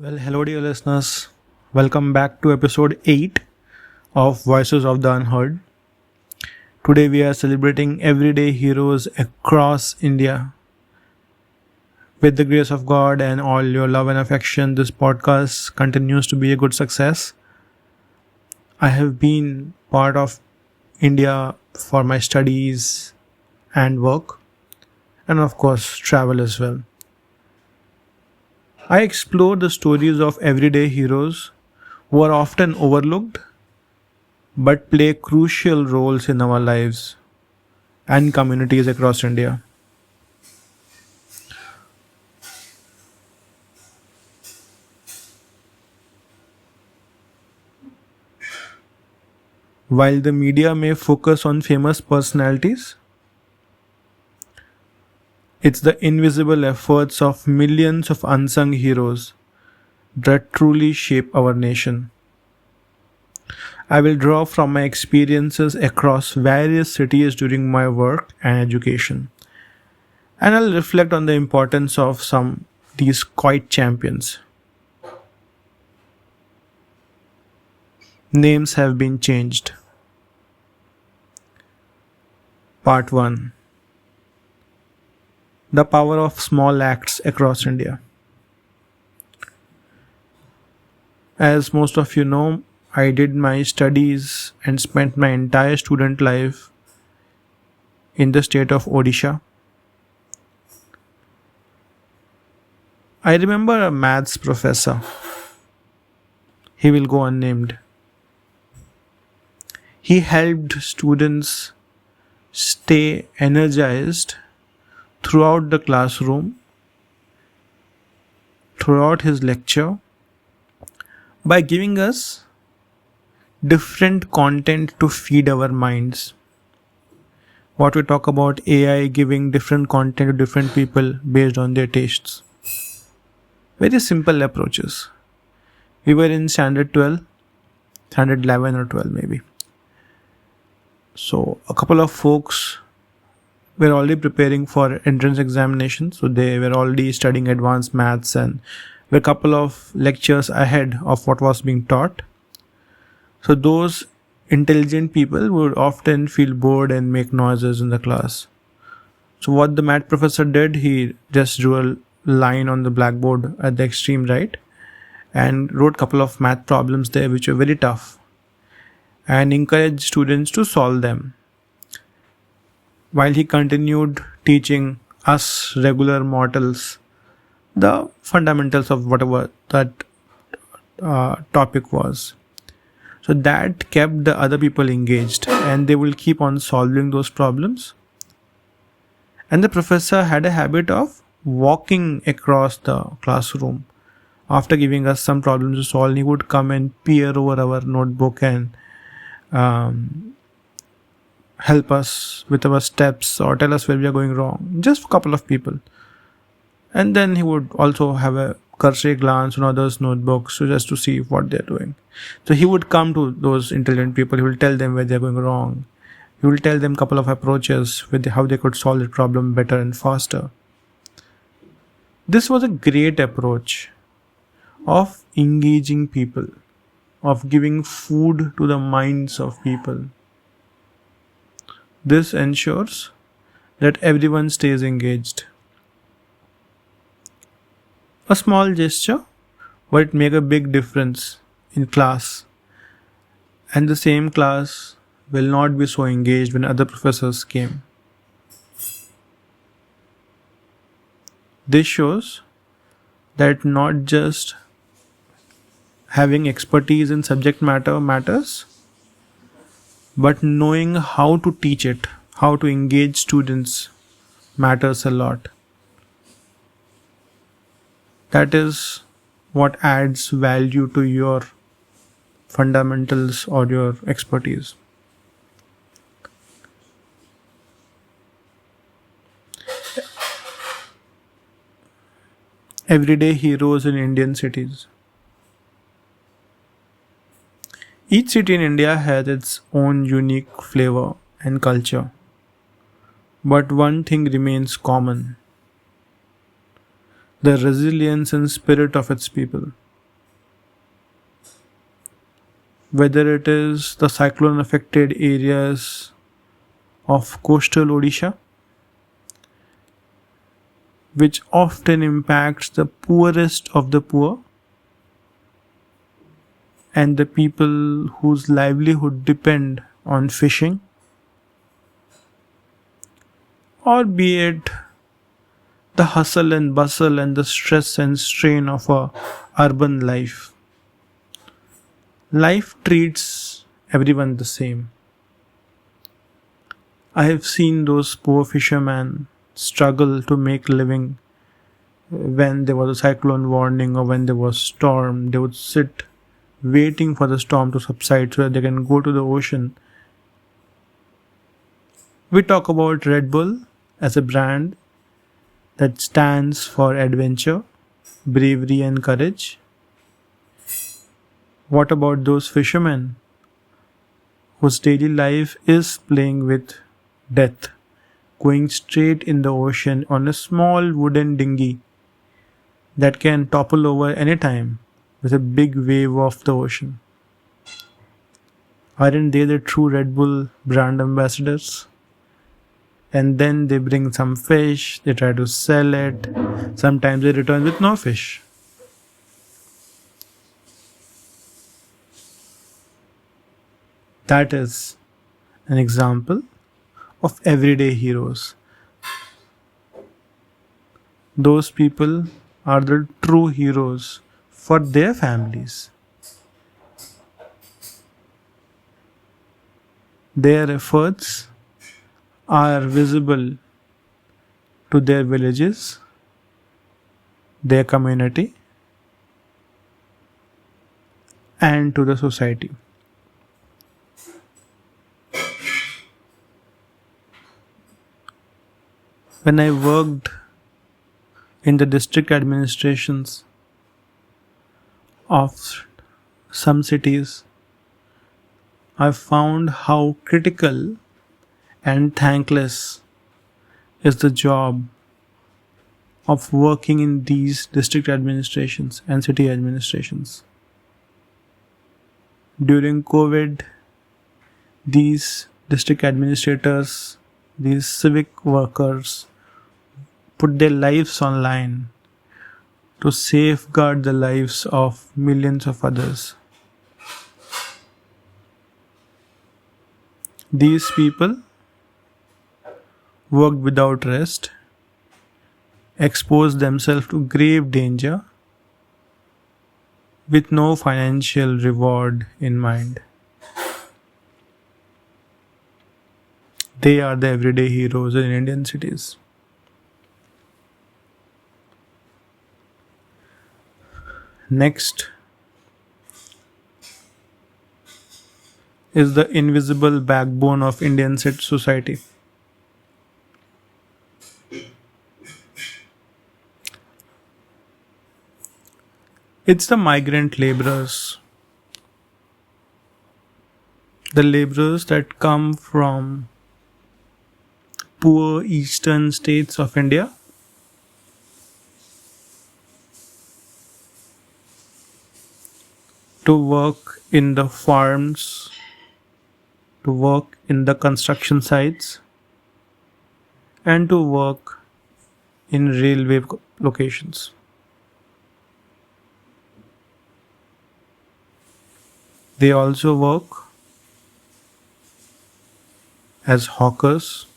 Well, hello, dear listeners. Welcome back to episode 8 of Voices of the Unheard. Today, we are celebrating everyday heroes across India. With the grace of God and all your love and affection, this podcast continues to be a good success. I have been part of India for my studies and work, and of course, travel as well. I explore the stories of everyday heroes who are often overlooked but play crucial roles in our lives and communities across India. While the media may focus on famous personalities, it's the invisible efforts of millions of unsung heroes that truly shape our nation. I will draw from my experiences across various cities during my work and education, and I'll reflect on the importance of some these quiet champions. Names have been changed. Part 1. The power of small acts across India. As most of you know, I did my studies and spent my entire student life in the state of Odisha. I remember a maths professor. He will go unnamed. He helped students stay energized throughout the classroom, throughout his lecture, by giving us different content to feed our minds. What we talk about AI giving different content to different people based on their tastes. Very simple approaches. We were in standard 12, standard 11 or 12 maybe. So a couple of folks were already preparing for entrance examinations, so they were already studying advanced maths and were a couple of lectures ahead of what was being taught. So those intelligent people would often feel bored and make noises in the class. So what the math professor did, he just drew a line on the blackboard at the extreme right and wrote a couple of math problems there which were very tough and encouraged students to solve them, while he continued teaching us regular mortals the fundamentals of whatever that topic was. So that kept the other people engaged and they will keep on solving those problems. And the professor had a habit of walking across the classroom. After giving us some problems to solve, he would come and peer over our notebook and help us with our steps or tell us where we are going wrong. Just a couple of people. And then he would also have a cursory glance on others' notebooks just to see what they're doing. So he would come to those intelligent people. He will tell them where they're going wrong. He will tell them a couple of approaches with how they could solve the problem better and faster. This was a great approach of engaging people, of giving food to the minds of people. This ensures that everyone stays engaged. A small gesture, but it makes a big difference in class. And the same class will not be so engaged when other professors came. This shows that not just having expertise in subject matter matters, but knowing how to teach it, how to engage students matters a lot. That is what adds value to your fundamentals or your expertise. Everyday heroes in Indian cities. Each city in India has its own unique flavor and culture. But one thing remains common: the resilience and spirit of its people. whether it is the cyclone affected areas of coastal Odisha, which often impacts the poorest of the poor and the people whose livelihood depend on fishing, or be it the hustle and bustle and the stress and strain of a urban life. Life treats everyone the same. I have seen those poor fishermen struggle to make living when there was a cyclone warning or when there was storm. They would sit waiting for the storm to subside so that they can go to the ocean. We talk about Red Bull as a brand that stands for adventure, bravery, and courage. What about those fishermen whose daily life is playing with death, going straight in the ocean on a small wooden dinghy that can topple over anytime with a big wave of the ocean? Aren't they the true Red Bull brand ambassadors? And then they bring some fish, they try to sell it, sometimes they return with no fish. That is an example of everyday heroes. Those people are the true heroes for their families. Their efforts are visible to their villages, their community, and to the society. When I worked in the district administrations of some cities, I found how critical and thankless is the job of working in these district administrations and city administrations. During COVID, these district administrators, these civic workers, put their lives online to safeguard the lives of millions of others. These people worked without rest, exposed themselves to grave danger with no financial reward in mind. They are the everyday heroes in Indian cities. Next is the invisible backbone of Indian society. It's the migrant laborers, the laborers that come from poor eastern states of India to work in the farms, to work in the construction sites, and to work in railway locations. They also work as hawkers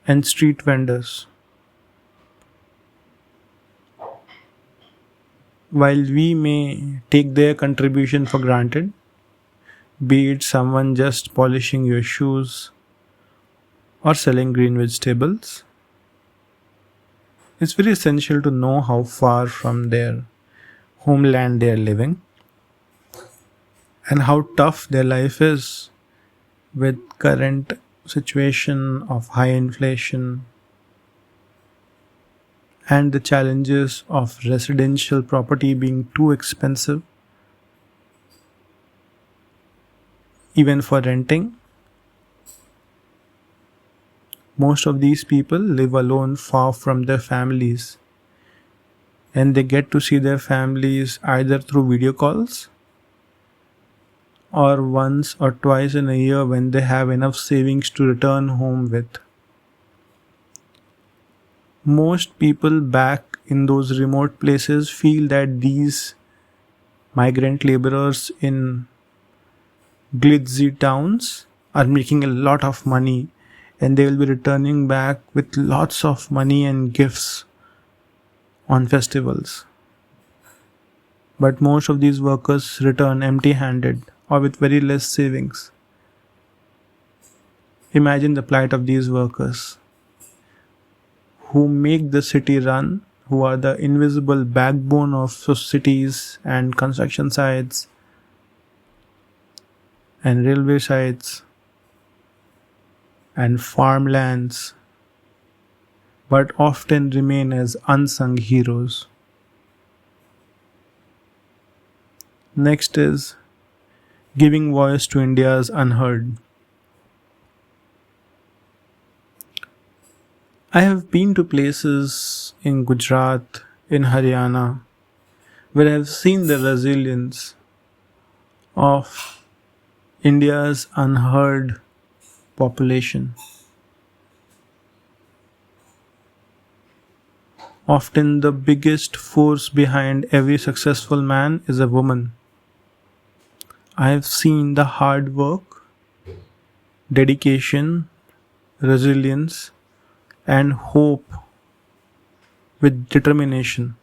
and street vendors. While we may take their contribution for granted, be it someone just polishing your shoes or selling green vegetables, it's very essential to know how far from their homeland they are living and how tough their life is with current situation of high inflation and the challenges of residential property being too expensive even for renting. Most of these people live alone far from their families, and they get to see their families either through video calls or once or twice in a year when they have enough savings to return home with. Most people back in those remote places feel that these migrant laborers in glitzy towns are making a lot of money and they will be returning back with lots of money and gifts on festivals. But most of these workers return empty handed or with very less savings. Imagine the plight of these workers who make the city run, who are the invisible backbone of cities and construction sites and railway sites and farmlands, but often remain as unsung heroes. Next is giving voice to India's unheard. I have been to places in Gujarat, in Haryana, where I have seen the resilience of India's unheard population. Often the biggest force behind every successful man is a woman. I have seen the hard work, dedication, resilience, and hope with determination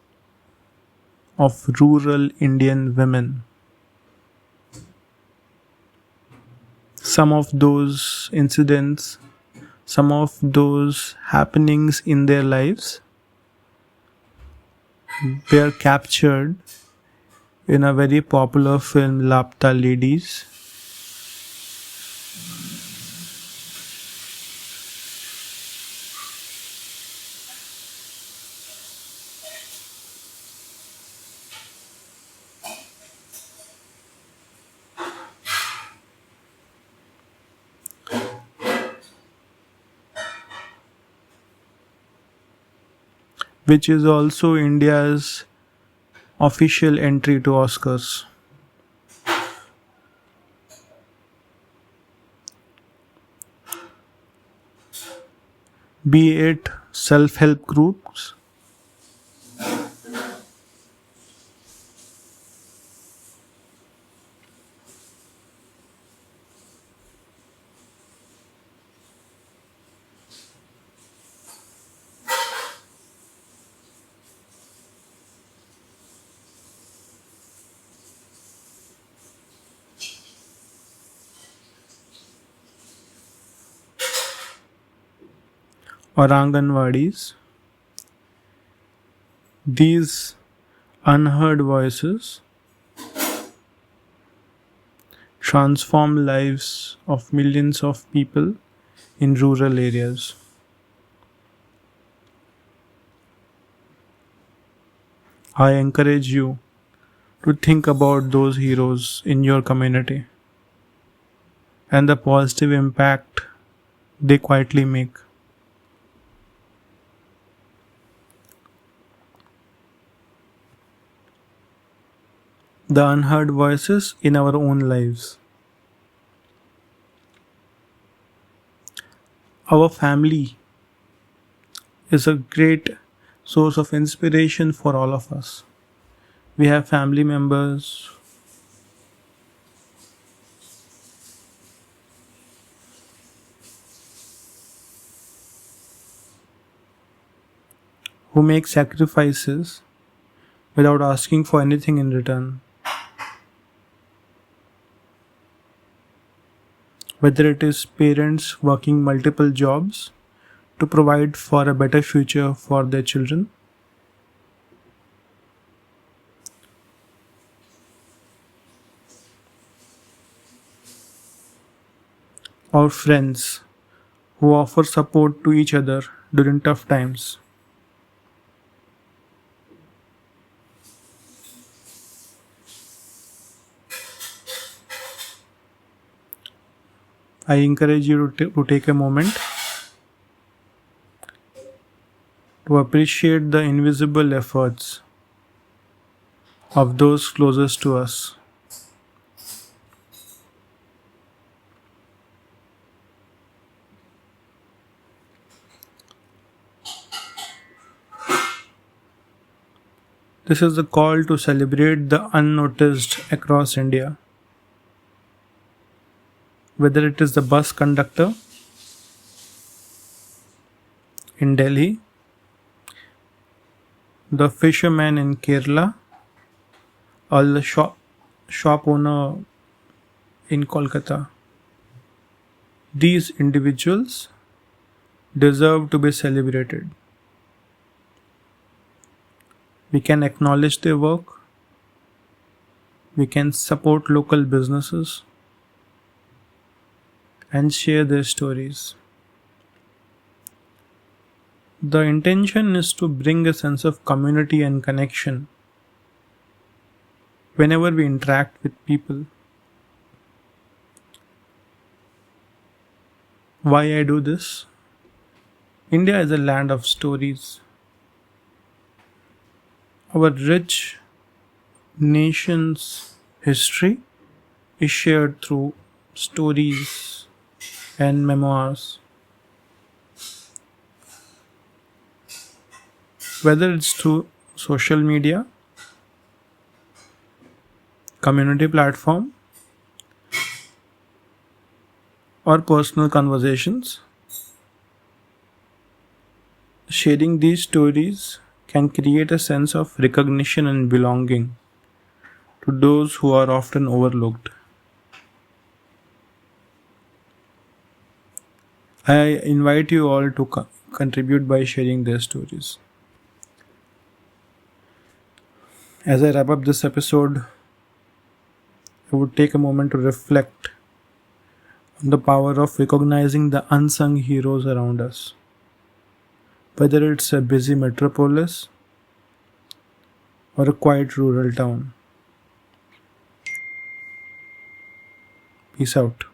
of rural Indian women. Some of those incidents, some of those happenings in their lives were captured in a very popular film, Lapta Ladies. Which is also India's official entry to Oscars. Be it self help groups, or Anganwadis, these unheard voices transform lives of millions of people in rural areas. I encourage you to think about those heroes in your community and the positive impact they quietly make. The unheard voices in our own lives. Our family is a great source of inspiration for all of us. We have family members who make sacrifices without asking for anything in return. Whether it is parents working multiple jobs to provide for a better future for their children, or friends who offer support to each other during tough times. I encourage you to take a moment to appreciate the invisible efforts of those closest to us. This is the call to celebrate the unnoticed across India. Whether it is the bus conductor in Delhi, the fisherman in Kerala, or the shop owner in Kolkata. These individuals deserve to be celebrated. We can acknowledge their work, we can support local businesses, and share their stories. The intention is to bring a sense of community and connection whenever we interact with people. Why I do this? India is a land of stories. Our rich nation's history is shared through stories and memoirs. Whether it's through social media, community platform, or personal conversations, sharing these stories can create a sense of recognition and belonging to those who are often overlooked. I invite you all to contribute by sharing their stories. As I wrap up this episode, I would take a moment to reflect on the power of recognizing the unsung heroes around us. Whether it's a busy metropolis or a quiet rural town. Peace out.